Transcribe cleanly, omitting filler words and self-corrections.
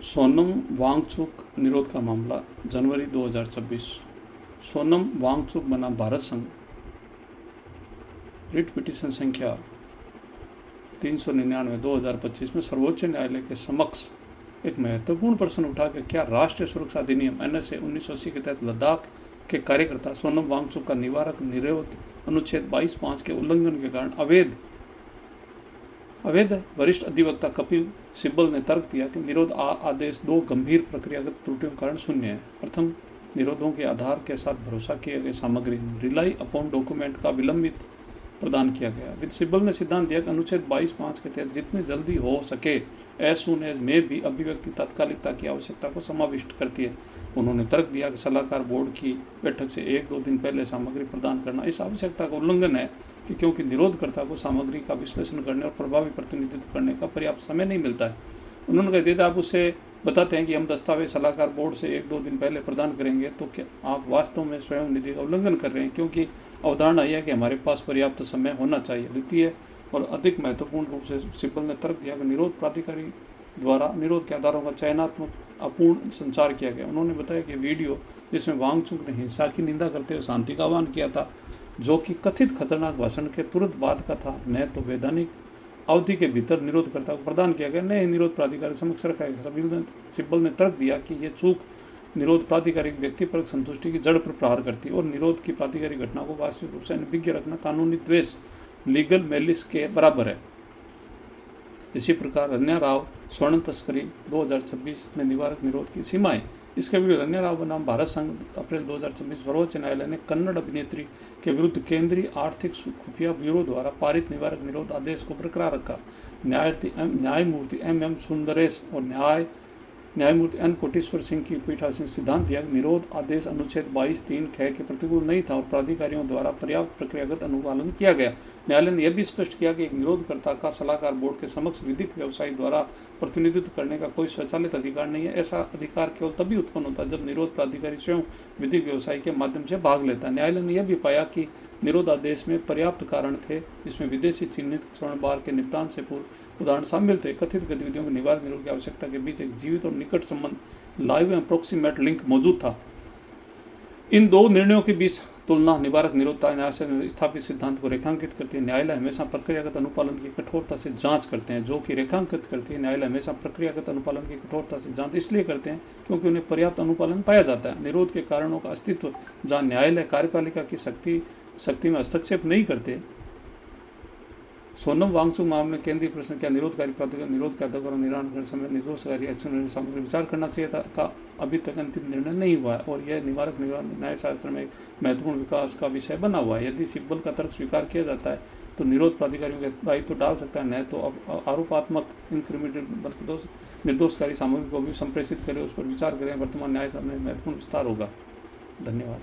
सोनम वांगचुक निरोध का मामला जनवरी 2026। सोनम वांगचुक बना भारत संघ। रिट पिटीशन संख्या 399/2025 में सर्वोच्च न्यायालय के समक्ष एक महत्वपूर्ण प्रश्न उठा कि क्या राष्ट्रीय सुरक्षा अधिनियम NSA 1980 के तहत लद्दाख के कार्यकर्ता सोनम वांगचुक का निवारक निरोध अनुच्छेद 22(5) के उल्लंघन के कारण अवैध है। वरिष्ठ अधिवक्ता कपिल सिब्बल ने तर्क दिया कि निरोध आदेश दो गंभीर प्रक्रियागत त्रुटियों के कारण शून्य है। प्रथम, निरोधों के आधार के साथ भरोसा किए गए सामग्री रिलाई अपॉन डॉक्यूमेंट का विलंबित प्रदान किया गया। विद सिब्बल ने सिद्धांत दिया कि अनुच्छेद 22(5) के तहत जितनी जल्दी हो सके एज सून एज में भी अभिव्यक्ति तात्कालिकता की आवश्यकता को समाविष्ट करती है। उन्होंने तर्क दिया कि सलाहकार बोर्ड की बैठक से 1-2 दिन पहले सामग्री प्रदान करना इस आवश्यकता का उल्लंघन है कि क्योंकि निरोधकर्ता को सामग्री का विश्लेषण करने और प्रभावी प्रतिनिधित्व करने का पर्याप्त समय नहीं मिलता है। उन्होंने कहा यदि आप उससे बताते हैं कि हम दस्तावेज सलाहकार बोर्ड से 1-2 दिन पहले प्रदान करेंगे तो क्या आप वास्तव में स्वयं निधि का उल्लंघन कर रहे हैं, क्योंकि अवधारणा यह है कि हमारे पास पर्याप्त समय होना चाहिए। द्वितीय और अधिक महत्वपूर्ण रूप से सिब्बल ने तर्क दिया कि निरोध प्राधिकारी द्वारा निरोध के आधारों का चयनात्मक अपूर्ण संचार किया गया। उन्होंने बताया कि वीडियो जिसमें वांगचुक ने हिंसा की निंदा करते हुए शांति का आह्वान किया था, जो कि कथित खतरनाक भाषण के तुरंत बाद का था, न तो वैधानिक अवधि के भीतर निरोधकर्ता को प्रदान किया गया, न ही निरोध प्राधिकारी समक्ष रखा गया। सिब्बल ने तर्क दिया कि यह चूक निरोध प्राधिकारी व्यक्तिपरक संतुष्टि की जड़ पर प्रहार करती और निरोध की प्राधिकारी घटना को वास्तविक रूप से अनभिज्ञ रखना कानूनी द्वेष लीगल मेलिस के बराबर है। इसी प्रकार रन्या राव स्वर्ण तस्करी 2026 में निवारक निरोध की सीमाएं। इसके विरुद्ध रन्या राव बनाम भारत संघ अप्रैल 2026 सर्वोच्च न्यायालय ने कन्नड़ अभिनेत्री के विरुद्ध केंद्रीय आर्थिक खुफिया ब्यूरो द्वारा पारित निवारक निरोध आदेश को बरकरार रखा। न्यायमूर्ति MM सुंदरेश और न्यायमूर्ति N कोटेश्वर सिंह की पीठासीन सिद्धांत दिया कि निरोध आदेश अनुच्छेद 22(3) के प्रतिकूल नहीं था और प्राधिकारियों द्वारा पर्याप्त प्रक्रियागत अनुपालन किया गया। न्यायालय ने यह भी स्पष्ट किया कि एक निरोधकर्ता का सलाहकार बोर्ड के समक्ष विधिक व्यवसायी द्वारा प्रतिनिधित्व करने का कोई स्वचालित अधिकार नहीं है। ऐसा अधिकार केवल तभी उत्पन्न होता है जब निरोध प्राधिकारी स्वयं विधिक व्यवसायी के माध्यम से भाग लेता है। न्यायालय ने यह भी पाया कि निरोध आदेश में पर्याप्त कारण थे, जिसमें विदेशी चिन्हित स्वर्ण बार के निपटान से पूर्व उदाहरण शामिल थे। कथित गतिविधियों के निवारक निरोध की आवश्यकता के बीच एक जीवित और निकट संबंध लाइव एंड प्रोक्सीमेट लिंक मौजूद था। इन दो निर्णयों के बीच तुलना निवारक निरोधता न्यायालय स्थापित सिद्धांत को रेखांकित करती है। न्यायालय हमेशा प्रक्रियागत अनुपालन की कठोरता से जांच करते हैं, जो कि रेखांकित करती है। न्यायालय हमेशा प्रक्रियागत अनुपालन की कठोरता से जांच इसलिए करते हैं क्योंकि उन्हें पर्याप्त अनुपालन पाया जाता है। निरोध के कारणों का अस्तित्व जहाँ न्यायालय कार्यपालिका की शक्ति में हस्तक्षेप नहीं करते। सोनम वांगचुक मामले में केंद्रीय प्रश्न क्या निरोधकारी प्राधिकार निरोध के आधार निराकरण करने समय निर्दोषकारी एक्शन सामग्री विचार करना चाहिए था का अभी तक अंतिम निर्णय नहीं हुआ है और यह निवारक न्यायशास्त्र में एक महत्वपूर्ण विकास का विषय बना हुआ है। यदि सिब्बल का तर्क स्वीकार किया जाता है तो निरोध प्राधिकारियों के दायित्व डाल सकता है, न तो अब आरोपात्मक इंक्रिमिनेटेड बल्कि निर्दोषकारी सामग्री को भी संप्रेषित करें, उस पर विचार करें। वर्तमान न्याय में महत्वपूर्ण विस्तार होगा। धन्यवाद।